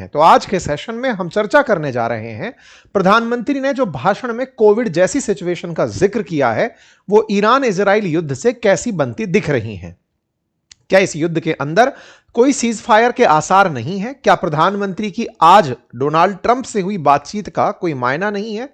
तो आज के सेशन में हम चर्चा करने जा रहे हैं प्रधानमंत्री ने जो भाषण में कोविड जैसी सिचुएशन का जिक्र किया है वो ईरान इजराइल युद्ध से कैसी बनती दिख रही हैं। क्या इस युद्ध के अंदर कोई सीज फायर के आसार नहीं है? क्या प्रधानमंत्री की आज डोनाल्ड ट्रंप से हुई बातचीत का कोई मायना नहीं है?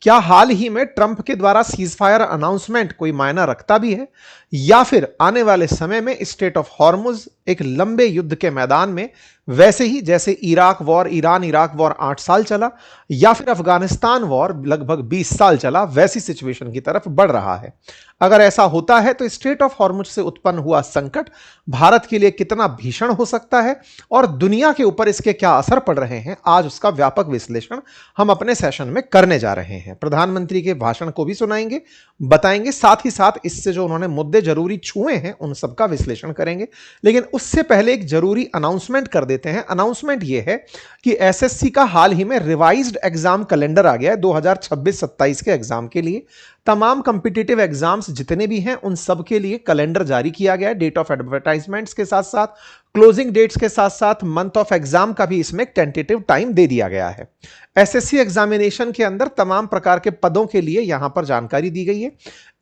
क्या हाल ही में ट्रंप के द्वारा सीज फायर अनाउंसमेंट कोई मायना रखता भी है, या फिर आने वाले समय में स्टेट ऑफ हॉर्मुज एक लंबे युद्ध के मैदान में वैसे ही जैसे ईरान इराक वॉर 8 साल चला या फिर अफगानिस्तान वॉर लगभग 20 साल चला, वैसी सिचुएशन की तरफ बढ़ रहा है? अगर ऐसा होता है तो स्टेट ऑफ हॉर्मुज से उत्पन्न हुआ संकट भारत के लिए कितना भीषण हो सकता है और दुनिया के ऊपर इसके क्या असर पड़ रहे हैं, आज उसका व्यापक विश्लेषण हम अपने सेशन में करने जा रहे हैं। प्रधानमंत्री के भाषण को भी सुनाएंगे, बताएंगे, साथ ही साथ इससे जो उन्होंने मुद्दे जरूरी छुए हैं उन सबका विश्लेषण करेंगे। लेकिन उससे पहले एक जरूरी अनाउंसमेंट कर देते हैं। अनाउंसमेंट यह है कि एसएससी का हाल ही में रिवाइज्ड एग्जाम कैलेंडर आ गया है 2026-27 के एग्जाम के लिए। तमाम कॉम्पिटिटिव एग्जाम्स जितने भी हैं उन सब के लिए कैलेंडर जारी किया गया है। डेट ऑफ एडवर्टाइजमेंट्स के साथ साथ क्लोजिंग डेट्स के साथ साथ मंथ ऑफ एग्जाम का भी इसमें टेंटेटिव टाइम दे दिया गया है। एसएससी एग्जामिनेशन के अंदर तमाम प्रकार के पदों के लिए यहां पर जानकारी दी गई है।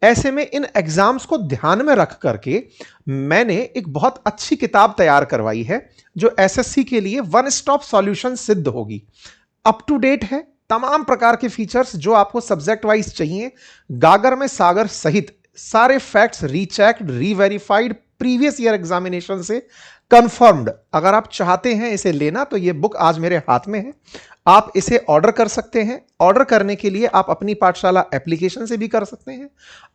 ऐसे में इन एग्जाम्स को ध्यान में रख करके मैंने एक बहुत अच्छी किताब तैयार करवाई है जो एसएससी के लिए वन स्टॉप सॉल्यूशन सिद्ध होगी। अप टू डेट है, तमाम प्रकार के फीचर्स जो आपको सब्जेक्ट वाइज चाहिए, गागर में सागर सहित सारे फैक्ट्स रीचेक्ड, रीवेरिफाइड, प्रीवियस ईयर एग्जामिनेशन से कंफर्म्ड। अगर आप चाहते हैं इसे लेना तो यह बुक आज मेरे हाथ में है, आप इसे ऑर्डर कर सकते हैं। ऑर्डर करने के लिए आप अपनी पाठशाला एप्लीकेशन से भी कर सकते हैं,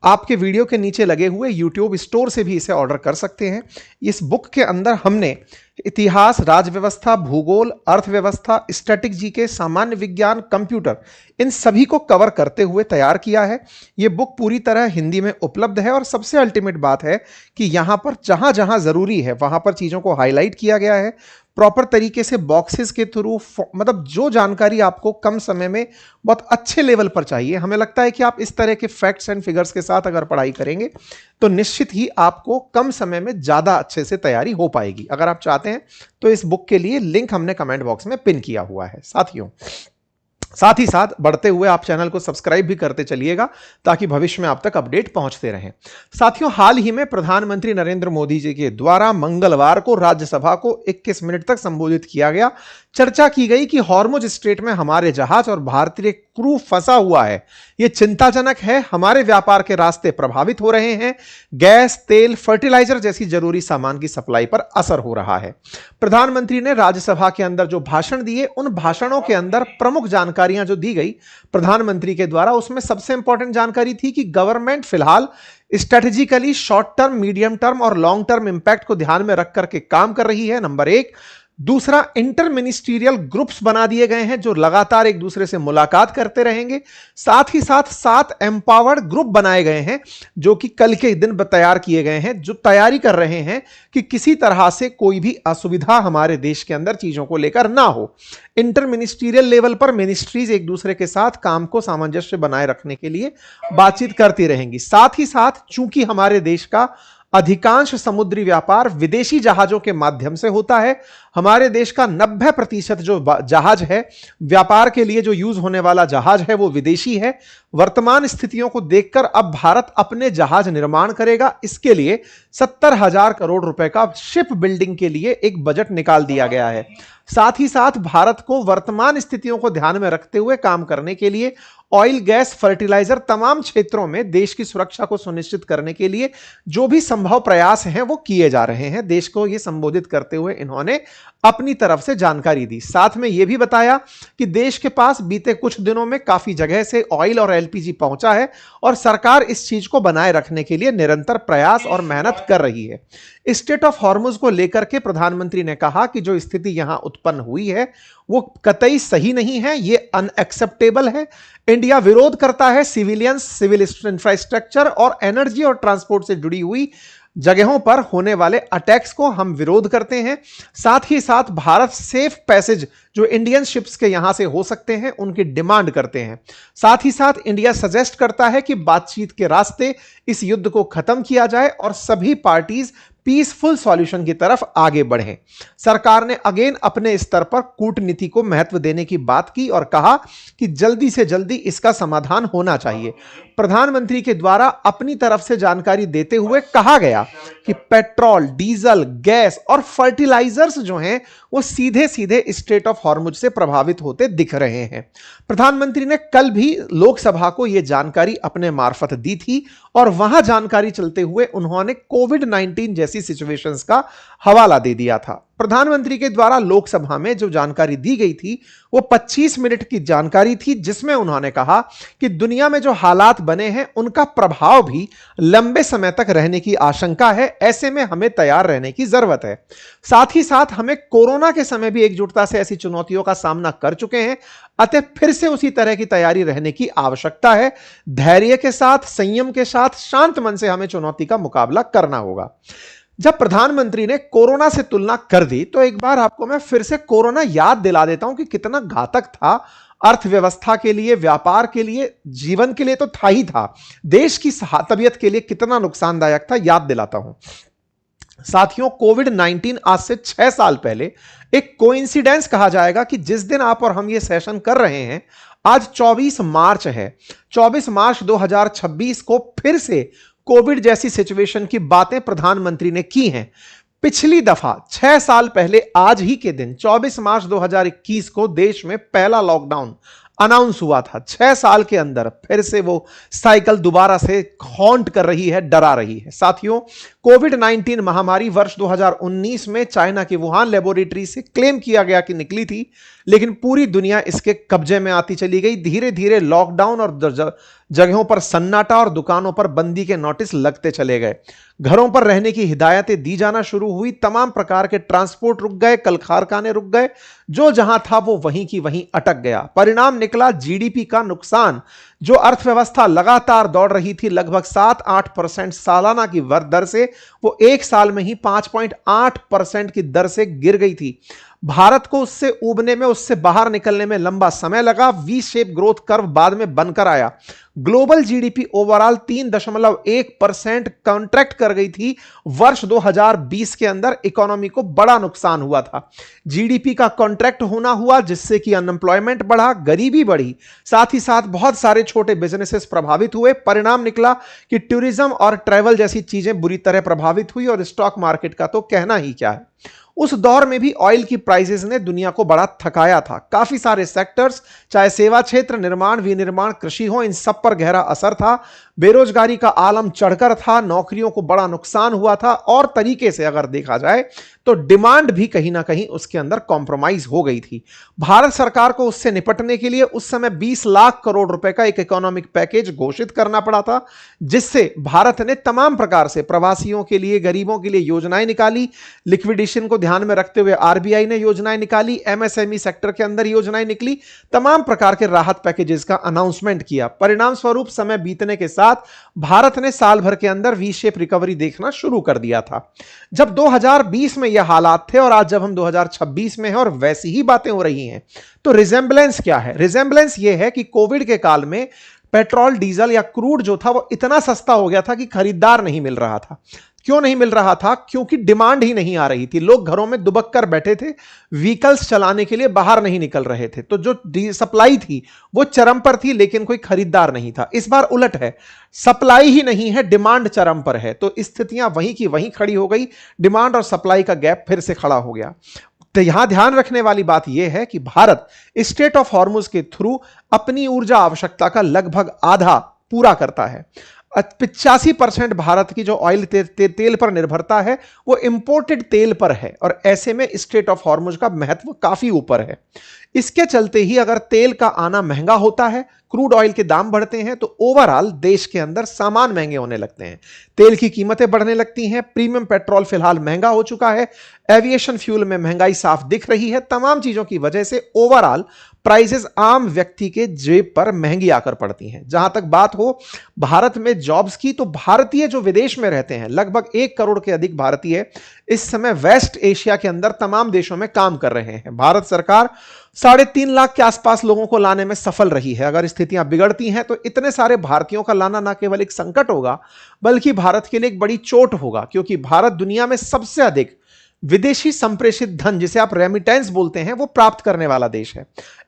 आपके वीडियो के नीचे लगे हुए यूट्यूब स्टोर से भी इसे ऑर्डर कर सकते हैं। इस बुक के अंदर हमने इतिहास, राज्य व्यवस्था, भूगोल, अर्थव्यवस्था, स्टैटिक जीके, सामान्य विज्ञान, कंप्यूटर, इन सभी को कवर करते हुए तैयार किया है। यह बुक पूरी तरह हिंदी में उपलब्ध है और सबसे अल्टीमेट बात है कि यहां पर जहां जहां जरूरी है वहां पर चीजों को हाईलाइट किया गया है प्रॉपर तरीके से, बॉक्सेस के थ्रू, मतलब जो जानकारी आपको कम समय में बहुत अच्छे लेवल पर चाहिए। हमें लगता है कि आप इस तरह के फैक्ट्स एंड फिगर्स के साथ अगर पढ़ाई करेंगे तो निश्चित ही आपको कम समय में ज्यादा अच्छे से तैयारी हो पाएगी। अगर आप चाहते हैं तो इस बुक के लिए लिंक हमने कमेंट बॉक्स में पिन किया हुआ है। साथ ही साथ बढ़ते हुए आप चैनल को सब्सक्राइब भी करते चलिएगा ताकि भविष्य में आप तक अपडेट पहुंचते रहें। साथियों, हाल ही में प्रधानमंत्री नरेंद्र मोदी जी के द्वारा मंगलवार को राज्यसभा को 21 मिनट तक संबोधित किया गया। चर्चा की गई कि हॉर्मुज स्ट्रेट में हमारे जहाज और भारतीय क्रू फंसा हुआ है, यह चिंताजनक है, हमारे व्यापार के रास्ते प्रभावित हो रहे हैं, गैस, तेल, फर्टिलाइजर जैसी जरूरी सामान की सप्लाई पर असर हो रहा है। प्रधानमंत्री ने राज्यसभा के अंदर जो भाषण दिए उन भाषणों के अंदर प्रमुख जानकारियां जो दी गई प्रधानमंत्री के द्वारा, उसमें सबसे इंपॉर्टेंट जानकारी थी कि गवर्नमेंट फिलहाल strategically short term, medium term और लॉन्ग टर्म इंपैक्ट को ध्यान में रख करके काम कर रही है, नंबर 1। दूसरा, इंटर मिनिस्ट्रियल ग्रुप्स बना दिए गए हैं जो लगातार एक दूसरे से मुलाकात करते रहेंगे। साथ ही साथ 7 एम्पावर्ड ग्रुप बनाए गए हैं जो कि कल के दिन तैयार किए गए हैं, जो तैयारी कर रहे हैं कि किसी तरह से कोई भी असुविधा हमारे देश के अंदर चीजों को लेकर ना हो। इंटर मिनिस्ट्रियल लेवल पर मिनिस्ट्रीज एक दूसरे के साथ काम को सामंजस्य बनाए रखने के लिए बातचीत करती रहेंगी। साथ ही साथ चूंकि हमारे देश का अधिकांश समुद्री व्यापार विदेशी जहाजों के माध्यम से होता है, हमारे देश का 90% जो जहाज है, व्यापार के लिए जो यूज होने वाला जहाज है वो विदेशी है। वर्तमान स्थितियों को देखकर अब भारत अपने जहाज निर्माण करेगा। इसके लिए 70,000 करोड़ रुपए का शिप बिल्डिंग के लिए एक बजट निकाल दिया गया है। साथ ही साथ भारत को वर्तमान स्थितियों को ध्यान में रखते हुए काम करने के लिए ऑयल, गैस, फर्टिलाइजर, तमाम क्षेत्रों में देश की सुरक्षा को सुनिश्चित करने के लिए जो भी संभव प्रयास हैं वो किए जा रहे हैं। देश को ये संबोधित करते हुए इन्होंने अपनी तरफ से जानकारी दी। साथ में यह भी बताया कि देश के पास बीते कुछ दिनों में काफी जगह से ऑयल और एलपीजी पहुंचा है और सरकार इस चीज को बनाए रखने के लिए निरंतर प्रयास और मेहनत कर रही है। स्टेट ऑफ हॉर्मुज को लेकर के प्रधानमंत्री ने कहा कि जो स्थिति यहां उत्पन्न हुई है वो कतई सही नहीं है, ये अनएक्सेप्टेबल है। इंडिया विरोध करता है सिविलियंस, सिविल इंफ्रास्ट्रक्चर और एनर्जी और ट्रांसपोर्ट से जुड़ी हुई जगहों पर होने वाले अटैक्स को हम विरोध करते हैं। साथ ही साथ भारत सेफ पैसेज जो इंडियन शिप्स के यहां से हो सकते हैं उनकी डिमांड करते हैं। साथ ही साथ इंडिया सजेस्ट करता है कि बातचीत के रास्ते इस युद्ध को खत्म किया जाए और सभी पार्टीज पीसफुल सॉल्यूशन की तरफ आगे बढ़ें। सरकार ने अगेन अपने स्तर पर कूटनीति को महत्व देने की बात की और कहा कि जल्दी से जल्दी इसका समाधान होना चाहिए। प्रधानमंत्री के द्वारा अपनी तरफ से जानकारी देते हुए कहा गया कि पेट्रोल, डीजल, गैस और फर्टिलाइजर्स जो हैं वो सीधे सीधे स्ट्रेट ऑफ हॉर्मुज से प्रभावित होते दिख रहे हैं। प्रधानमंत्री ने कल भी लोकसभा को यह जानकारी अपने मार्फत दी थी और वहां जानकारी चलते हुए उन्होंने कोविड-19 जैसी सिचुएशंस का हवाला दे दिया था। प्रधानमंत्री के द्वारा लोकसभा में जो जानकारी दी गई थी वो 25 मिनट की जानकारी थी, जिसमें उन्होंने कहा कि दुनिया में जो हालात बने हैं उनका प्रभाव भी लंबे समय तक रहने की आशंका है। ऐसे में हमें तैयार रहने की जरूरत है। साथ ही साथ हमें कोरोना के समय भी एकजुटता से ऐसी चुनौतियों का सामना कर चुके हैं, अतः फिर से उसी तरह की तैयारी रहने की आवश्यकता है। धैर्य के साथ, संयम के साथ, शांत मन से हमें चुनौती का मुकाबला करना होगा। जब प्रधानमंत्री ने कोरोना से तुलना कर दी तो एक बार आपको मैं फिर से कोरोना याद दिला देता हूं कि कितना घातक था। अर्थव्यवस्था के लिए, व्यापार के लिए, जीवन के लिए तो था ही था, देश की तबीयत के लिए कितना नुकसानदायक था याद दिलाता हूं। साथियों, कोविड-19 आज से 6 साल पहले एक कोइंसिडेंस कहा जाएगा कि जिस दिन आप और हम ये सेशन कर रहे हैं, आज 24 मार्च है। 24 मार्च 2026 को फिर से कोविड जैसी सिचुएशन की बातें प्रधानमंत्री ने की हैं। पिछली दफा 6 साल पहले आज ही के दिन 24 मार्च 2021 को देश में पहला लॉकडाउन अनाउंस हुआ था। 6 साल के अंदर फिर से वो साइकिल दोबारा से हॉन्ट कर रही है, डरा रही है। साथियों, कोविड-19 महामारी वर्ष 2019 में चाइना की वुहान लेबोरेटरी से क्लेम किया गया कि निकली थी, लेकिन पूरी दुनिया इसके कब्जे में आती चली गई। धीरे धीरे लॉकडाउन और जगहों पर सन्नाटा और दुकानों पर बंदी के नोटिस लगते चले गए। घरों पर रहने की हिदायतें दी जाना शुरू हुई। तमाम प्रकार के ट्रांसपोर्ट रुक गए, कल कारखाने रुक गए, जो जहां था वो वहीं की वहीं अटक गया। परिणाम निकला जीडीपी का नुकसान। जो अर्थव्यवस्था लगातार दौड़ रही थी लगभग 7-8% सालाना की दर से, वो एक साल में ही 5.8% की दर से गिर गई थी। भारत को उससे उबने में, उससे बाहर निकलने में लंबा समय लगा। वी शेप ग्रोथ कर्व बाद में बनकर आया। ग्लोबल जीडीपी ओवरऑल 3.1% कॉन्ट्रैक्ट कर गई थी। वर्ष 2020 के अंदर इकोनॉमी को बड़ा नुकसान हुआ था। जीडीपी का कॉन्ट्रैक्ट होना हुआ, जिससे कि अनएम्प्लॉयमेंट बढ़ा, गरीबी बढ़ी, साथ ही साथ बहुत सारे छोटे बिजनेसेस प्रभावित हुए। परिणाम निकला कि टूरिज्म और ट्रैवल जैसी चीजें बुरी तरह प्रभावित हुई और स्टॉक मार्केट का तो कहना ही क्या है। उस दौर में भी ऑयल की प्राइसेस ने दुनिया को बड़ा थकाया था। काफी सारे सेक्टर्स, चाहे सेवा क्षेत्र, निर्माण, विनिर्माण, कृषि हो, इन सब पर गहरा असर था। बेरोजगारी का आलम चढ़कर था, नौकरियों को बड़ा नुकसान हुआ था और तरीके से अगर देखा जाए तो डिमांड भी कहीं ना कहीं उसके अंदर कॉम्प्रोमाइज हो गई थी। भारत सरकार को उससे निपटने के लिए उस समय 20 लाख करोड़ रुपए का एक इकोनॉमिक पैकेज घोषित करना पड़ा था, जिससे भारत ने तमाम प्रकार से प्रवासियों के लिए, गरीबों के लिए योजनाएं निकाली। लिक्विडेशन को ध्यान में रखते हुए आरबीआई ने योजनाएं निकाली, एमएसएमई सेक्टर के अंदर योजनाएं निकली, तमाम प्रकार के राहत पैकेजेस का अनाउंसमेंट किया। परिणाम स्वरूप समय बीतने के साथ भारत ने साल भर के अंदर वी शेप रिकवरी देखना शुरू कर दिया था। जब 2020 में यह हालात थे और आज जब हम 2026 में हैं और वैसी ही बातें हो रही हैं, तो रिजेंबलेंस क्या है? रिजेंबलेंस यह है कि कोविड के काल में पेट्रोल, डीजल या क्रूड जो था वो इतना सस्ता हो गया था कि खरीदार नहीं मिल रहा था। क्यों नहीं मिल रहा था? क्योंकि डिमांड ही नहीं आ रही थी। लोग घरों में दुबक कर बैठे थे, व्हीकल्स चलाने के लिए बाहर नहीं निकल रहे थे, तो जो सप्लाई थी वो चरम पर थी, लेकिन कोई खरीदार नहीं था। इस बार उलट है, सप्लाई ही नहीं है, डिमांड चरम पर है, तो स्थितियां वहीं की वहीं खड़ी हो गई। डिमांड और सप्लाई का गैप फिर से खड़ा हो गया। तो यहां ध्यान रखने वाली बात यह है कि भारत स्ट्रेट ऑफ हॉर्मुज के थ्रू अपनी ऊर्जा आवश्यकता का लगभग आधा पूरा करता है। 85% भारत की जो ऑयल तेल पर निर्भरता है वो इंपोर्टेड तेल पर है, और ऐसे में स्ट्रेट ऑफ हॉर्मुज का महत्व काफी ऊपर है। इसके चलते ही अगर तेल का आना महंगा होता है, क्रूड ऑयल के दाम बढ़ते हैं, तो ओवरऑल देश के अंदर सामान महंगे होने लगते हैं, तेल की कीमतें बढ़ने लगती हैं। प्रीमियम पेट्रोल फिलहाल महंगा हो चुका है, एविएशन फ्यूल में महंगाई साफ दिख रही है। तमाम चीजों की वजह से ओवरऑल प्राइसेस आम व्यक्ति के जेब पर महंगी आकर पड़ती हैं। जहां तक बात हो भारत में जॉब्स की, तो भारतीय जो विदेश में रहते हैं, लगभग 1 करोड़ के अधिक भारतीय इस समय वेस्ट एशिया के अंदर तमाम देशों में काम कर रहे हैं। भारत सरकार 3.5 लाख के आसपास लोगों को लाने में सफल रही है। अगर स्थितियां बिगड़ती हैं तो इतने सारे भारतीयों का लाना न केवल एक संकट होगा बल्कि भारत के लिए एक बड़ी चोट होगा, क्योंकि भारत दुनिया में सबसे अधिक विदेशी संप्रेषित धन, जिसे आप रेमिटेंस बोलते हैं, वो प्राप्त करने वाला देश है।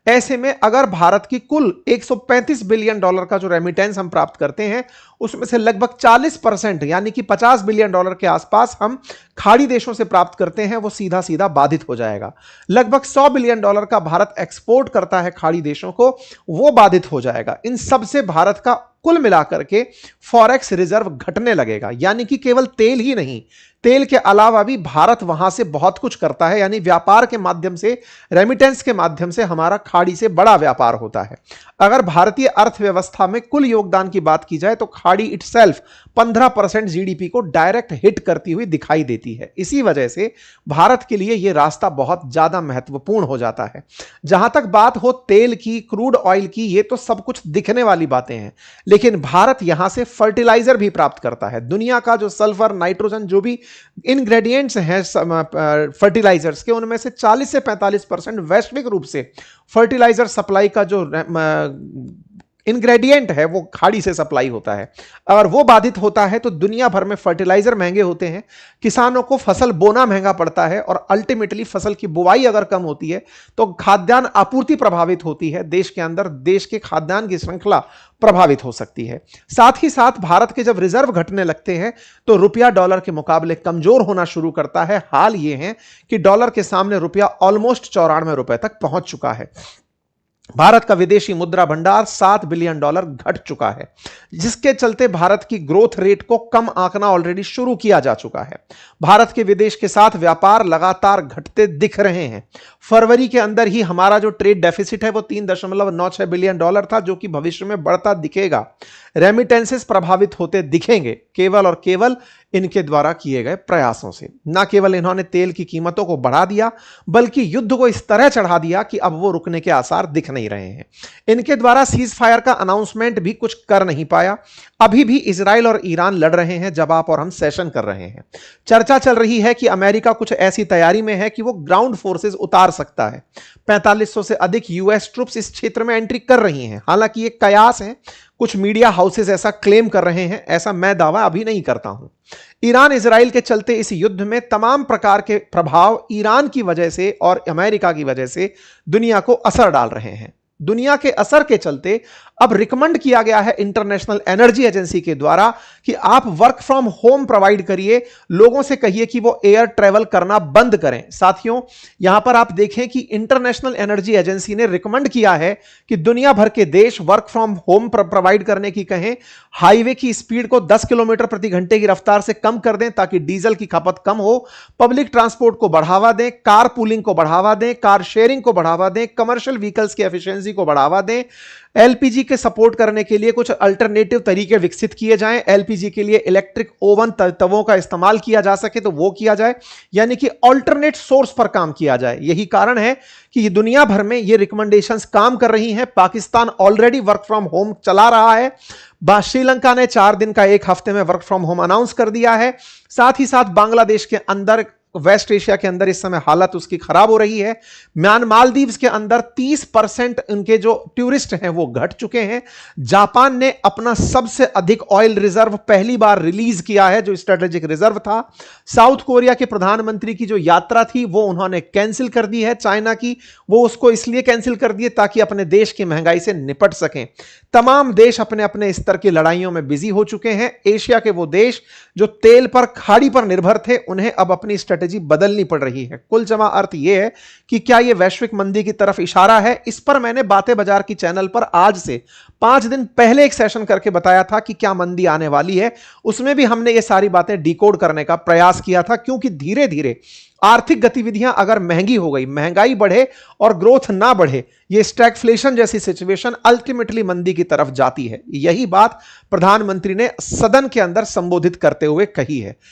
ऐसे में अगर भारत की कुल 135 बिलियन डॉलर का जो रेमिटेंस हम प्राप्त करते हैं उसमें से लगभग 40% यानी कि 50 बिलियन डॉलर के आसपास हम खाड़ी देशों से प्राप्त करते हैं, वो सीधा सीधा बाधित हो जाएगा। लगभग 100 बिलियन डॉलर का भारत एक्सपोर्ट करता है खाड़ी देशों को, वो बाधित हो जाएगा। इन सबसे भारत का कुल मिलाकर के फॉरेक्स रिजर्व घटने लगेगा, यानी कि केवल तेल ही नहीं, तेल के अलावा भी भारत वहां से बहुत कुछ करता है, यानी व्यापार के माध्यम से, रेमिटेंस के माध्यम से हमारा खाड़ी से बड़ा व्यापार होता है। अगर भारतीय अर्थव्यवस्था में कुल योगदान की बात की जाए तो खाड़ी इटसेल्फ 15% जीडीपी को डायरेक्ट हिट करती हुई दिखाई देती है। इसी वजह से भारत के लिए यह रास्ता बहुत ज्यादा महत्वपूर्ण हो जाता है। जहां तक बात हो तेल की, क्रूड ऑयल की, ये तो सब कुछ दिखने वाली बातें हैं, लेकिन भारत यहां से फर्टिलाइजर भी प्राप्त करता है। दुनिया का जो सल्फर, नाइट्रोजन, जो भी इंग्रेडिएंट्स हैं फर्टिलाइजर्स के, उनमें से 40 से 45% वैश्विक रूप से फर्टिलाइजर सप्लाई का जो इंग्रेडिएंट है वो खाड़ी से सप्लाई होता है। अगर वो बाधित होता है तो दुनिया भर में फर्टिलाइजर महंगे होते हैं, किसानों को फसल बोना महंगा पड़ता है, और अल्टीमेटली फसल की बुवाई अगर कम होती है तो खाद्यान्न आपूर्ति प्रभावित होती है। देश के अंदर देश के खाद्यान्न की श्रृंखला प्रभावित हो सकती है। साथ ही साथ भारत के जब रिजर्व घटने लगते हैं तो रुपया डॉलर के मुकाबले कमजोर होना शुरू करता है। हाल ये है कि डॉलर के सामने रुपया ऑलमोस्ट 94 रुपए तक पहुंच चुका है। भारत का विदेशी मुद्रा भंडार 7 बिलियन डॉलर घट चुका है, जिसके चलते भारत की ग्रोथ रेट को कम आंकना ऑलरेडी शुरू किया जा चुका है। भारत के विदेश के साथ व्यापार लगातार घटते दिख रहे हैं। फरवरी के अंदर ही हमारा जो ट्रेड डेफिसिट है वो 3.96 बिलियन डॉलर था, जो कि भविष्य में बढ़ता दिखेगा। रेमिटेंसेस प्रभावित होते दिखेंगे केवल और केवल इनके द्वारा किए गए प्रयासों से। न केवल इन्होंने तेल की कीमतों को बढ़ा दिया बल्कि युद्ध को इस तरह चढ़ा दिया कि अब वो रुकने के आसार दिख नहीं रहे हैं। इनके द्वारा सीज फायर का अनाउंसमेंट भी कुछ कर नहीं पाया। अभी भी इजराइल और ईरान लड़ रहे हैं जब आप और हम सेशन कर रहे हैं। चर्चा चल रही है कि अमेरिका कुछ ऐसी तैयारी में है कि वो ग्राउंड फोर्सेस उतार सकता है। 4500 से अधिक यूएस ट्रुप्स इस क्षेत्र में एंट्री कर रही हैं। हालांकि ये कयास है, कुछ मीडिया हाउसेस ऐसा क्लेम कर रहे हैं, ऐसा मैं दावा अभी नहीं करता हूं। ईरान इजराइल के चलते इस युद्ध में तमाम प्रकार के प्रभाव ईरान की वजह से और अमेरिका की वजह से दुनिया को असर डाल रहे हैं। दुनिया के असर के चलते अब रिकमेंड किया गया है इंटरनेशनल एनर्जी एजेंसी के द्वारा कि आप वर्क फ्रॉम होम प्रोवाइड करिए, लोगों से कहिए कि वो एयर ट्रैवल करना बंद करें। साथियों, यहां पर आप देखें कि इंटरनेशनल एनर्जी एजेंसी ने रिकमेंड किया है कि दुनिया भर के देश वर्क फ्रॉम होम प्रोवाइड करने की कहें, हाईवे की स्पीड को 10 किलोमीटर प्रति घंटे की रफ्तार से कम कर दें ताकि डीजल की खपत कम हो, पब्लिक ट्रांसपोर्ट को बढ़ावा दें, कार पूलिंग को बढ़ावा दें, कार शेयरिंग को बढ़ावा दें, कमर्शियल व्हीकल्स की एफिशिएंसी को बढ़ावा दें, एलपीजी के सपोर्ट करने के लिए कुछ अल्टरनेटिव तरीके विकसित किए जाएं, एलपीजी के लिए इलेक्ट्रिक ओवन तवों का इस्तेमाल किया जा सके तो वो किया जाए, यानी कि अल्टरनेट सोर्स पर काम किया जाए। यही कारण है कि ये दुनिया भर में ये रिकमेंडेशंस काम कर रही हैं। Pakistan already work from home चला रहा है। श्रीलंका ने 4 दिन का 1 हफ्ते में वर्क फ्रॉम होम अनाउंस कर दिया है। साथ ही साथ बांग्लादेश के अंदर, वेस्ट एशिया के अंदर इस समय हालत उसकी खराब हो रही है। मालदीव्स के अंदर 30% उनके जो टूरिस्ट हैं वो घट चुके हैं। जापान ने अपना सबसे अधिक ऑयल रिजर्व पहली बार रिलीज किया है, जो स्ट्रेटेजिक रिजर्व था। साउथ कोरिया के प्रधानमंत्री की जो यात्रा थी वो उन्होंने कैंसिल कर दी है। चाइना की वो उसको इसलिए कैंसिल कर दी ताकि अपने देश की महंगाई से निपट सकें। तमाम देश अपने अपने स्तर की लड़ाइयों में बिजी हो चुके हैं। एशिया के वो देश जो तेल पर, खाड़ी पर निर्भर थे, उन्हें अब अपनी स्ट्रेटेजी बदलनी पड़ रही है। कुल जमा अर्थ यह है कि क्या यह वैश्विक मंदी की तरफ इशारा है। इस पर मैंने बातें बाजार की चैनल पर आज से 5 दिन पहले एक सेशन करके बताया था कि क्या मंदी आने वाली है। उसमें भी हमने ये सारी बातें डिकोड करने का प्रयास किया था, क्योंकि धीरे धीरे आर्थिक गतिविधियां अगर महंगी हो गई, महंगाई बढ़े और ग्रोथ ना बढ़े, ये स्टैगफ्लेशन जैसी सिचुएशन अल्टीमेटली मंदी की तरफ जाती है। यही बात प्रधानमंत्री ने सदन के अंदर संबोधित करते हुए कही है।